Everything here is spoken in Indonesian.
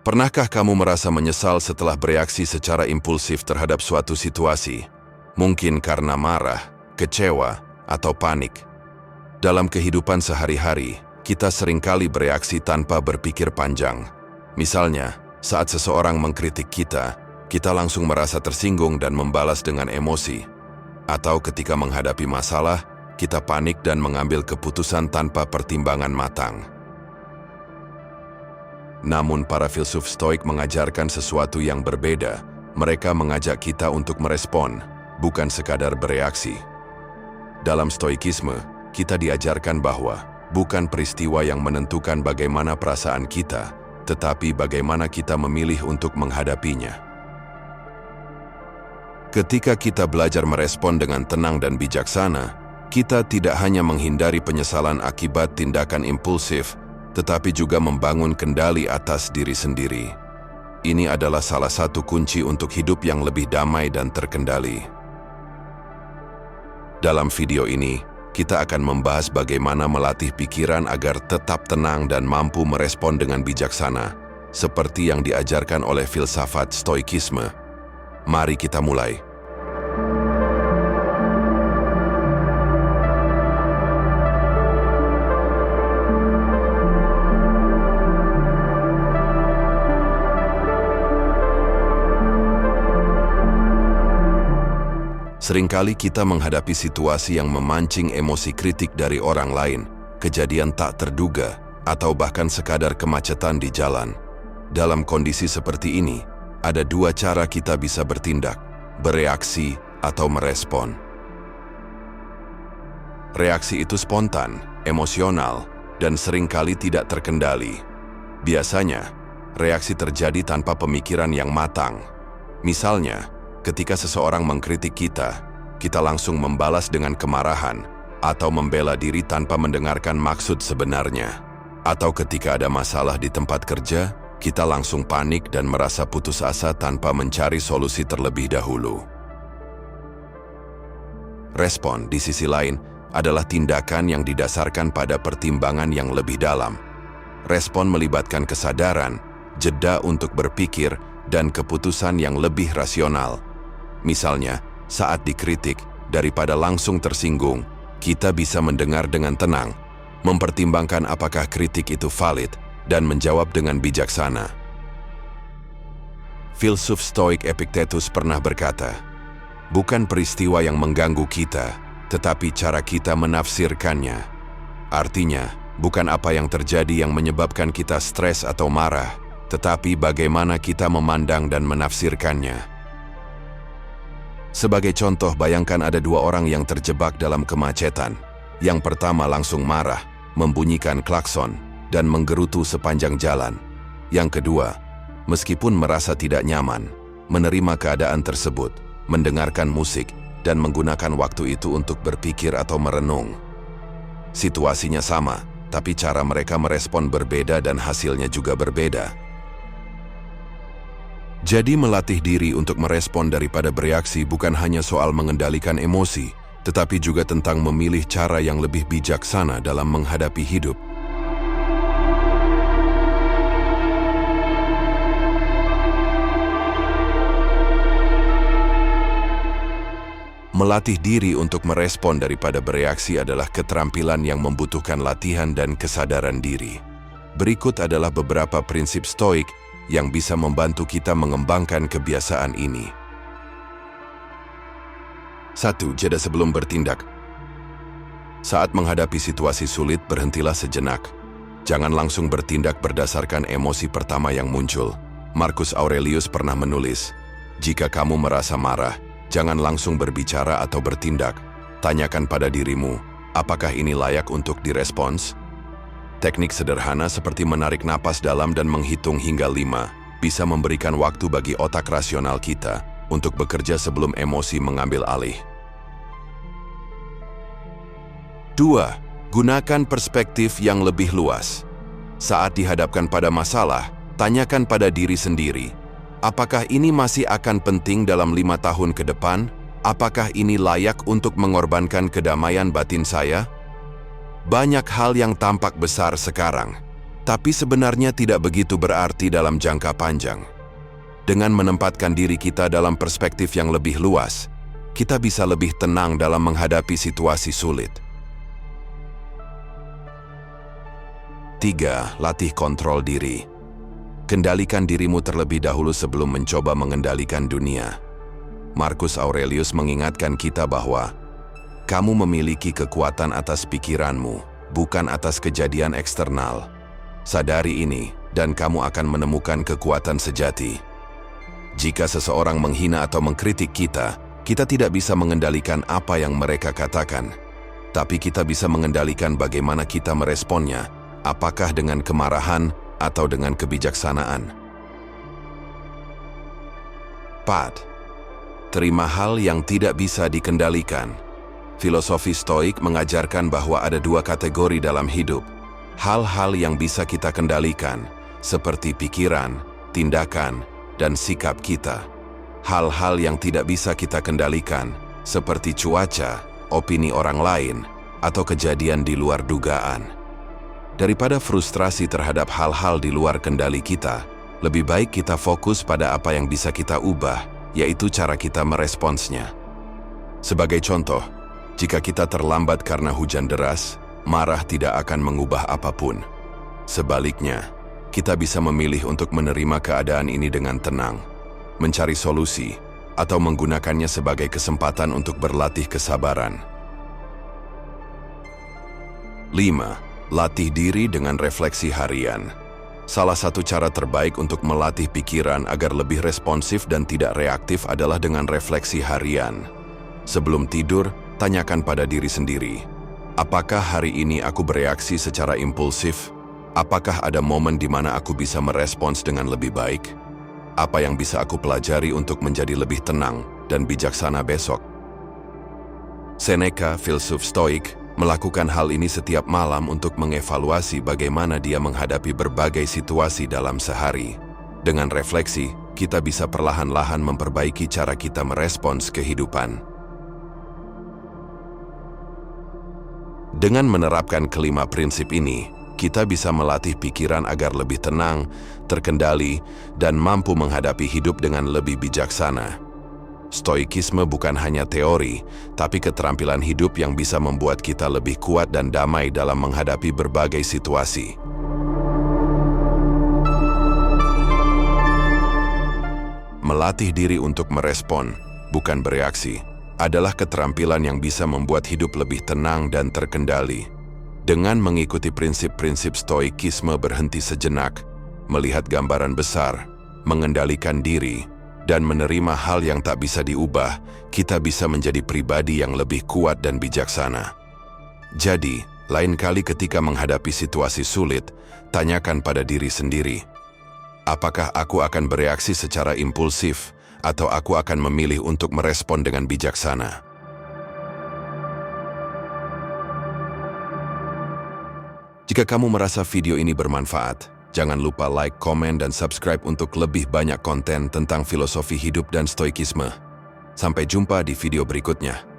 Pernahkah kamu merasa menyesal setelah bereaksi secara impulsif terhadap suatu situasi? Mungkin karena marah, kecewa, atau panik. Dalam kehidupan sehari-hari, kita seringkali bereaksi tanpa berpikir panjang. Misalnya, saat seseorang mengkritik kita, kita langsung merasa tersinggung dan membalas dengan emosi. Atau ketika menghadapi masalah, kita panik dan mengambil keputusan tanpa pertimbangan matang. Namun para filsuf Stoik mengajarkan sesuatu yang berbeda. Mereka mengajak kita untuk merespon, bukan sekadar bereaksi. Dalam Stoikisme, kita diajarkan bahwa bukan peristiwa yang menentukan bagaimana perasaan kita, tetapi bagaimana kita memilih untuk menghadapinya. Ketika kita belajar merespon dengan tenang dan bijaksana, kita tidak hanya menghindari penyesalan akibat tindakan impulsif, tetapi juga membangun kendali atas diri sendiri. Ini adalah salah satu kunci untuk hidup yang lebih damai dan terkendali. Dalam video ini, kita akan membahas bagaimana melatih pikiran agar tetap tenang dan mampu merespon dengan bijaksana, seperti yang diajarkan oleh filsafat Stoikisme. Mari kita mulai. Seringkali kita menghadapi situasi yang memancing emosi kritik dari orang lain, kejadian tak terduga, atau bahkan sekadar kemacetan di jalan. Dalam kondisi seperti ini, ada dua cara kita bisa bertindak, bereaksi atau merespon. Reaksi itu spontan, emosional, dan seringkali tidak terkendali. Biasanya, reaksi terjadi tanpa pemikiran yang matang. Misalnya, ketika seseorang mengkritik kita, kita langsung membalas dengan kemarahan atau membela diri tanpa mendengarkan maksud sebenarnya. Atau ketika ada masalah di tempat kerja, kita langsung panik dan merasa putus asa tanpa mencari solusi terlebih dahulu. Respon, di sisi lain, adalah tindakan yang didasarkan pada pertimbangan yang lebih dalam. Respon melibatkan kesadaran, jeda untuk berpikir, dan keputusan yang lebih rasional. Misalnya, saat dikritik, daripada langsung tersinggung, kita bisa mendengar dengan tenang, mempertimbangkan apakah kritik itu valid, dan menjawab dengan bijaksana. Filsuf Stoik Epictetus pernah berkata, "Bukan peristiwa yang mengganggu kita, tetapi cara kita menafsirkannya." Artinya, bukan apa yang terjadi yang menyebabkan kita stres atau marah, tetapi bagaimana kita memandang dan menafsirkannya. Sebagai contoh, bayangkan ada dua orang yang terjebak dalam kemacetan. Yang pertama langsung marah, membunyikan klakson, dan menggerutu sepanjang jalan. Yang kedua, meskipun merasa tidak nyaman, menerima keadaan tersebut, mendengarkan musik, dan menggunakan waktu itu untuk berpikir atau merenung. Situasinya sama, tapi cara mereka merespon berbeda dan hasilnya juga berbeda. Jadi melatih diri untuk merespon daripada bereaksi bukan hanya soal mengendalikan emosi, tetapi juga tentang memilih cara yang lebih bijaksana dalam menghadapi hidup. Melatih diri untuk merespon daripada bereaksi adalah keterampilan yang membutuhkan latihan dan kesadaran diri. Berikut adalah beberapa prinsip Stoik yang bisa membantu kita mengembangkan kebiasaan ini. 1. Jeda sebelum bertindak. Saat menghadapi situasi sulit, berhentilah sejenak. Jangan langsung bertindak berdasarkan emosi pertama yang muncul. Marcus Aurelius pernah menulis, "Jika kamu merasa marah, jangan langsung berbicara atau bertindak. Tanyakan pada dirimu, apakah ini layak untuk direspons?" Teknik sederhana seperti menarik napas dalam dan menghitung hingga 5 bisa memberikan waktu bagi otak rasional kita untuk bekerja sebelum emosi mengambil alih. 2. Gunakan perspektif yang lebih luas. Saat dihadapkan pada masalah, tanyakan pada diri sendiri, apakah ini masih akan penting dalam 5 tahun ke depan? Apakah ini layak untuk mengorbankan kedamaian batin saya? Banyak hal yang tampak besar sekarang, Tapi sebenarnya tidak begitu berarti dalam jangka panjang. Dengan menempatkan diri kita dalam perspektif yang lebih luas, kita bisa lebih tenang dalam menghadapi situasi sulit. 3. Latih kontrol diri. Kendalikan dirimu terlebih dahulu sebelum mencoba mengendalikan dunia. Marcus Aurelius mengingatkan kita bahwa kamu memiliki kekuatan atas pikiranmu, bukan atas kejadian eksternal. Sadari ini, dan kamu akan menemukan kekuatan sejati. Jika seseorang menghina atau mengkritik kita tidak bisa mengendalikan apa yang mereka katakan. Tapi kita bisa mengendalikan bagaimana kita meresponnya, apakah dengan kemarahan atau dengan kebijaksanaan. 4. Terima hal yang tidak bisa dikendalikan. Filosofi Stoik mengajarkan bahwa ada dua kategori dalam hidup. Hal-hal yang bisa kita kendalikan, seperti pikiran, tindakan, dan sikap kita. Hal-hal yang tidak bisa kita kendalikan, seperti cuaca, opini orang lain, atau kejadian di luar dugaan. Daripada frustrasi terhadap hal-hal di luar kendali kita, lebih baik kita fokus pada apa yang bisa kita ubah, yaitu cara kita meresponsnya. Sebagai contoh, jika kita terlambat karena hujan deras, marah tidak akan mengubah apapun. Sebaliknya, kita bisa memilih untuk menerima keadaan ini dengan tenang, mencari solusi, atau menggunakannya sebagai kesempatan untuk berlatih kesabaran. 5. Latih diri dengan refleksi harian. Salah satu cara terbaik untuk melatih pikiran agar lebih responsif dan tidak reaktif adalah dengan refleksi harian. Sebelum tidur, tanyakan pada diri sendiri, apakah hari ini aku bereaksi secara impulsif? Apakah ada momen di mana aku bisa merespons dengan lebih baik? Apa yang bisa aku pelajari untuk menjadi lebih tenang dan bijaksana besok? Seneca, filsuf Stoik, melakukan hal ini setiap malam untuk mengevaluasi bagaimana dia menghadapi berbagai situasi dalam sehari. Dengan refleksi, kita bisa perlahan-lahan memperbaiki cara kita merespons kehidupan. Dengan menerapkan kelima prinsip ini, kita bisa melatih pikiran agar lebih tenang, terkendali, dan mampu menghadapi hidup dengan lebih bijaksana. Stoikisme bukan hanya teori, tapi keterampilan hidup yang bisa membuat kita lebih kuat dan damai dalam menghadapi berbagai situasi. Melatih diri untuk merespon, bukan bereaksi, adalah keterampilan yang bisa membuat hidup lebih tenang dan terkendali. Dengan mengikuti prinsip-prinsip stoikisme berhenti sejenak, melihat gambaran besar, mengendalikan diri, dan menerima hal yang tak bisa diubah, kita bisa menjadi pribadi yang lebih kuat dan bijaksana. Jadi, lain kali ketika menghadapi situasi sulit, tanyakan pada diri sendiri, apakah aku akan bereaksi secara impulsif, atau aku akan memilih untuk merespon dengan bijaksana? Jika kamu merasa video ini bermanfaat, jangan lupa like, komen, dan subscribe untuk lebih banyak konten tentang filosofi hidup dan stoikisme. Sampai jumpa di video berikutnya.